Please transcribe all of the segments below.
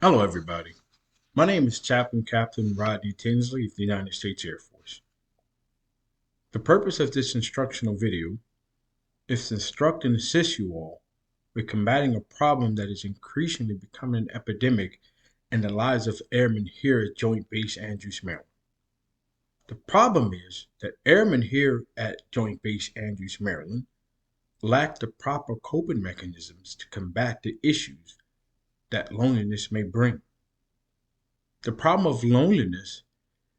Hello, everybody. My name is Chaplain Captain Rodney Tinsley of the United States Air Force. The purpose of this instructional video is to instruct and assist you all with combating a problem that is increasingly becoming an epidemic in the lives of airmen here at Joint Base Andrews, Maryland. The problem is that airmen here at Joint Base Andrews, Maryland lack the proper coping mechanisms to combat the issues that loneliness may bring. The problem of loneliness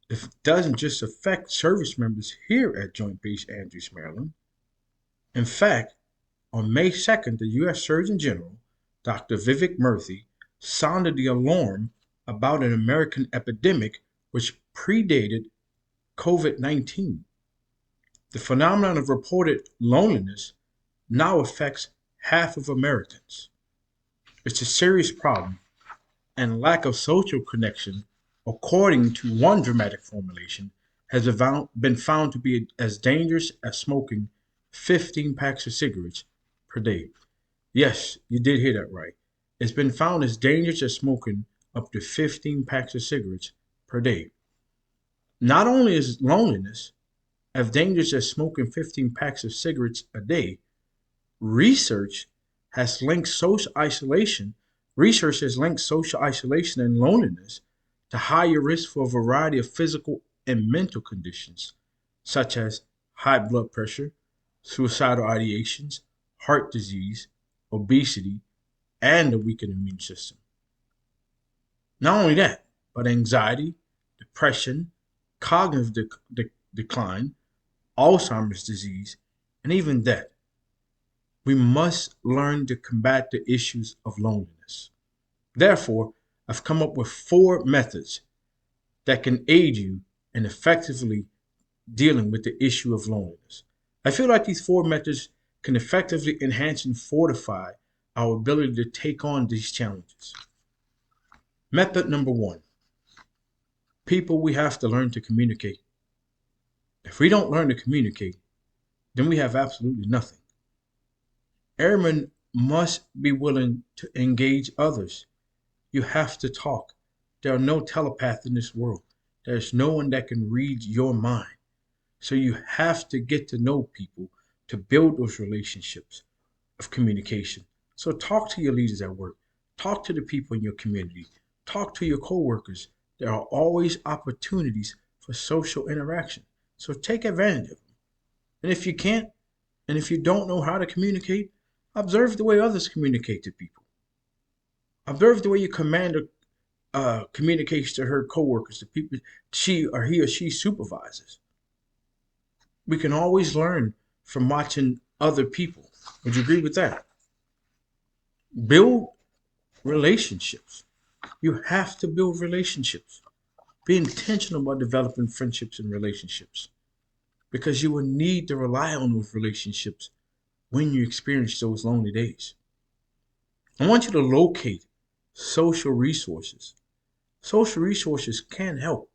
it doesn't just affect service members here at Joint Base Andrews, Maryland. In fact, on May 2nd, the U.S. Surgeon General, Dr. Vivek Murthy, sounded the alarm about an American epidemic which predated COVID-19. The phenomenon of reported loneliness now affects half of Americans. It's a serious problem, and lack of social connection, according to one dramatic formulation, has been found to be as dangerous as smoking 15 packs of cigarettes per day. Yes, you did hear that right. It's been found as dangerous as smoking up to 15 packs of cigarettes per day. Not only is loneliness as dangerous as smoking 15 packs of cigarettes a day, research has linked social isolation Research has linked social isolation and loneliness to higher risk for a variety of physical and mental conditions, such as high blood pressure, suicidal ideations, heart disease, obesity, and a weakened immune system. Not only that, but anxiety, depression, cognitive decline, Alzheimer's disease, and even death. We must learn to combat the issues of loneliness. Therefore, I've come up with 4 methods that can aid you in effectively dealing with the issue of loneliness. I feel like these 4 methods can effectively enhance and fortify our ability to take on these challenges. Method number 1. People, we have to learn to communicate. If we don't learn to communicate, then we have absolutely nothing. Airmen must be willing to engage others. You have to talk. There are no telepaths in this world. There's no one that can read your mind. So you have to get to know people to build those relationships of communication. So talk to your leaders at work. Talk to the people in your community. Talk to your coworkers. There are always opportunities for social interaction. So take advantage of them. And if you can't, and if you don't know how to communicate, observe the way others communicate to people. Observe the way your commander communicates to her coworkers, the people he or she supervises. We can always learn from watching other people. Would you agree with that? Build relationships. You have to build relationships. Be intentional about developing friendships and relationships because you will need to rely on those relationships when you experience those lonely days. I want you to locate social resources. Social resources can help.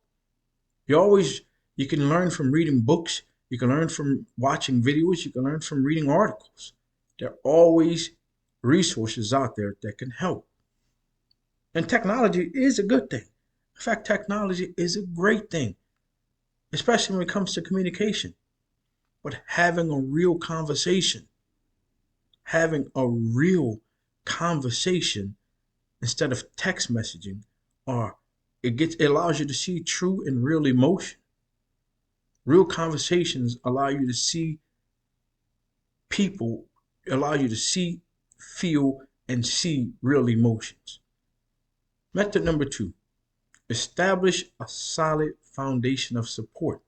You can learn from reading books, you can learn from watching videos, you can learn from reading articles. There are always resources out there that can help. And technology is a good thing. In fact, technology is a great thing, especially when it comes to communication. But having a real conversation instead of text messaging, or it allows you to see true and real emotion. Real conversations allow you to see people, allow you to see, feel, and see real emotions. Method number 2, establish a solid foundation of support.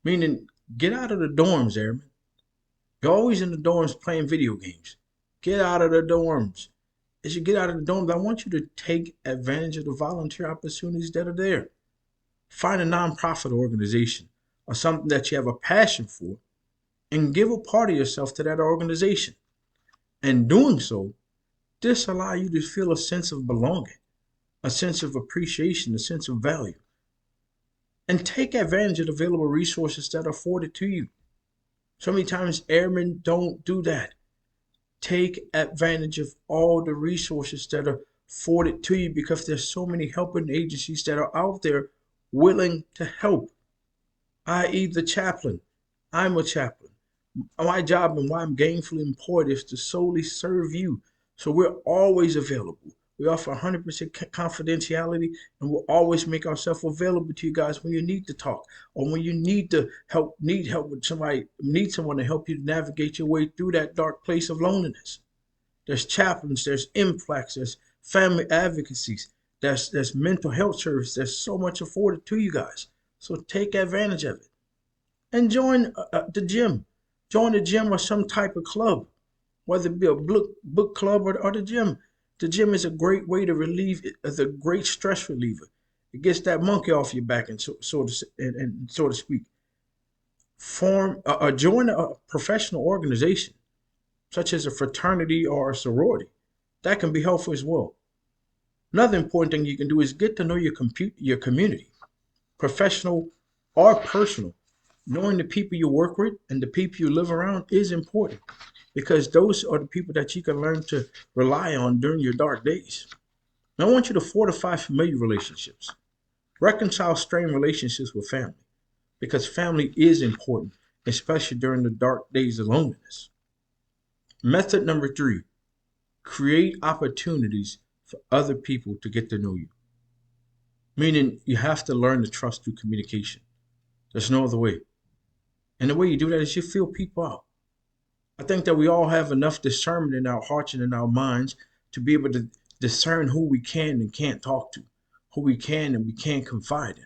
Meaning, get out of the dorms, airman. You're always in the dorms playing video games. Get out of the dorms. As you get out of the dorms, I want you to take advantage of the volunteer opportunities that are there. Find a nonprofit organization or something that you have a passion for and give a part of yourself to that organization. And doing so, this allows you to feel a sense of belonging, a sense of appreciation, a sense of value. And take advantage of the available resources that are afforded to you. So many times airmen don't do that. Take advantage of all the resources that are afforded to you because there's so many helping agencies that are out there willing to help, i.e. the chaplain. I'm a chaplain. My job and why I'm gainfully employed is to solely serve you. So we're always available. We offer 100% confidentiality, and we'll always make ourselves available to you guys when you need to talk or when you need help with somebody, need someone to help you navigate your way through that dark place of loneliness. There's chaplains, there's MFLACs, there's family advocacies, there's mental health service. There's so much afforded to you guys. So take advantage of it and join the gym. Join the gym or some type of club, whether it be a book club or the gym. The gym is a great way to relieve. It's a great stress reliever. It gets that monkey off your back, and so to speak. Join a professional organization, such as a fraternity or a sorority. That can be helpful as well. Another important thing you can do is get to know your community, professional or personal. Knowing the people you work with and the people you live around is important because those are the people that you can learn to rely on during your dark days. Now, I want you to fortify familiar relationships, reconcile strained relationships with family because family is important, especially during the dark days of loneliness. Method number 3, create opportunities for other people to get to know you, meaning you have to learn to trust through communication. There's no other way. And the way you do that is you feel people out. I think that we all have enough discernment in our hearts and in our minds to be able to discern who we can and can't talk to, who we can and we can't confide in,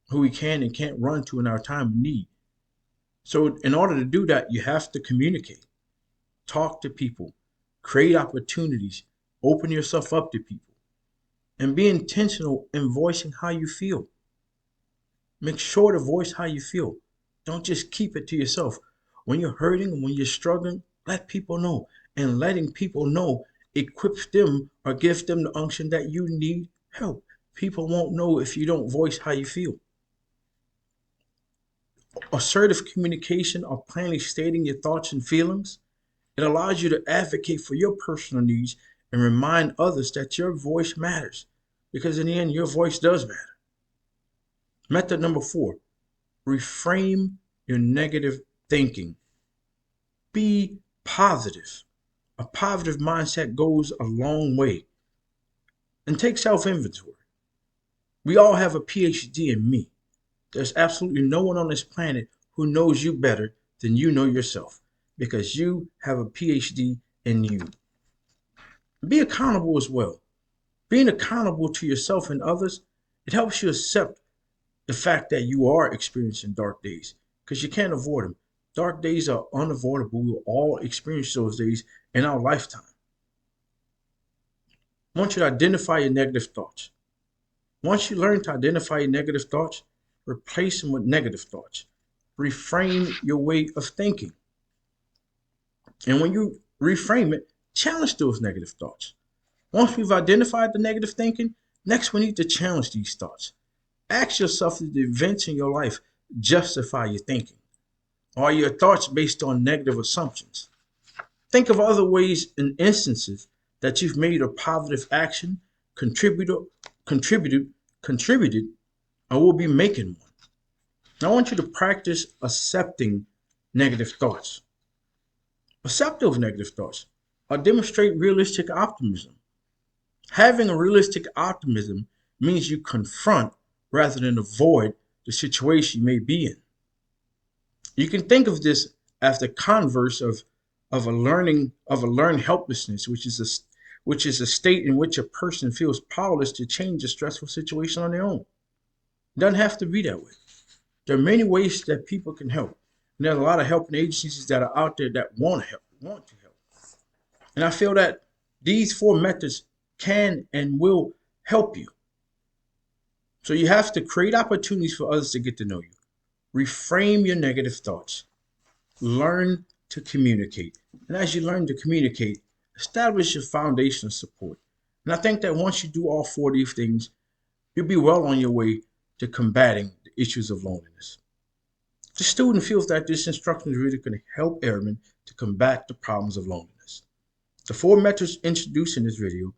who we can and can't run to in our time of need. So in order to do that, you have to communicate, talk to people, create opportunities, open yourself up to people, and be intentional in voicing how you feel. Make sure to voice how you feel. Don't just keep it to yourself. When you're hurting and when you're struggling, let people know. And letting people know equips them or gives them the unction that you need help. People won't know if you don't voice how you feel. Assertive communication or plainly stating your thoughts and feelings, it allows you to advocate for your personal needs and remind others that your voice matters. Because in the end, your voice does matter. Method number 4, reframe your negative thinking. Be positive. A positive mindset goes a long way. And take self-inventory. We all have a PhD in me. There's absolutely no one on this planet who knows you better than you know yourself because you have a PhD in you. Be accountable as well. Being accountable to yourself and others, it helps you accept the fact that you are experiencing dark days because you can't avoid them. Dark days are unavoidable. We will all experience those days in our lifetime. I want you to identify your negative thoughts. Once you learn to identify your negative thoughts, replace them with negative thoughts. Reframe your way of thinking. And when you reframe it, challenge those negative thoughts. Once we've identified the negative thinking, next we need to challenge these thoughts. Ask yourself if the events in your life justify your thinking. Or are your thoughts based on negative assumptions? Think of other ways and instances that you've made a positive action, contributed, or will be making one. Now I want you to practice accepting negative thoughts. Accept those negative thoughts or demonstrate realistic optimism. Having a realistic optimism means you confront rather than avoid the situation you may be in. You can think of this as the converse of a learned helplessness, which is a state in which a person feels powerless to change a stressful situation on their own. It doesn't have to be that way. There are many ways that people can help. And there's a lot of helping agencies that are out there that want to help. And I feel that these 4 methods can and will help you. So you have to create opportunities for others to get to know you. Reframe your negative thoughts. Learn to communicate. And as you learn to communicate, establish your foundation of support. And I think that once you do all 4 of these things, you'll be well on your way to combating the issues of loneliness. The student feels that this instruction is really going to help airmen to combat the problems of loneliness. The 4 methods introduced in this video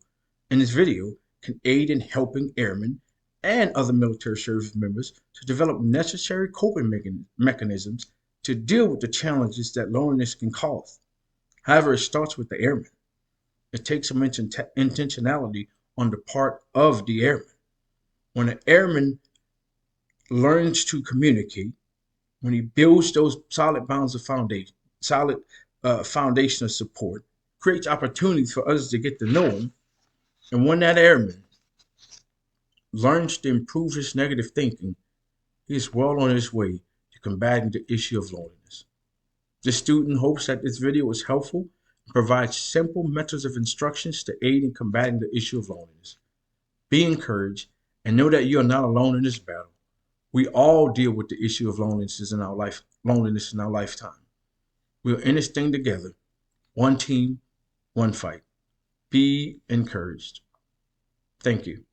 in this video can aid in helping airmen and other military service members to develop necessary coping mechanisms to deal with the challenges that loneliness can cause. However, it starts with the airman. It takes some intentionality on the part of the airman. When an airman learns to communicate, when he builds those solid bounds of foundation, solid foundation of support, creates opportunities for others to get to know him, and when that airman learns to improve his negative thinking, he is well on his way to combating the issue of loneliness. The student hopes that this video is helpful and provides simple methods of instructions to aid in combating the issue of loneliness. Be encouraged and know that you are not alone in this battle. We all deal with the issue of loneliness in our lifetime. We are in this thing together. One team, one fight. Be encouraged. Thank you.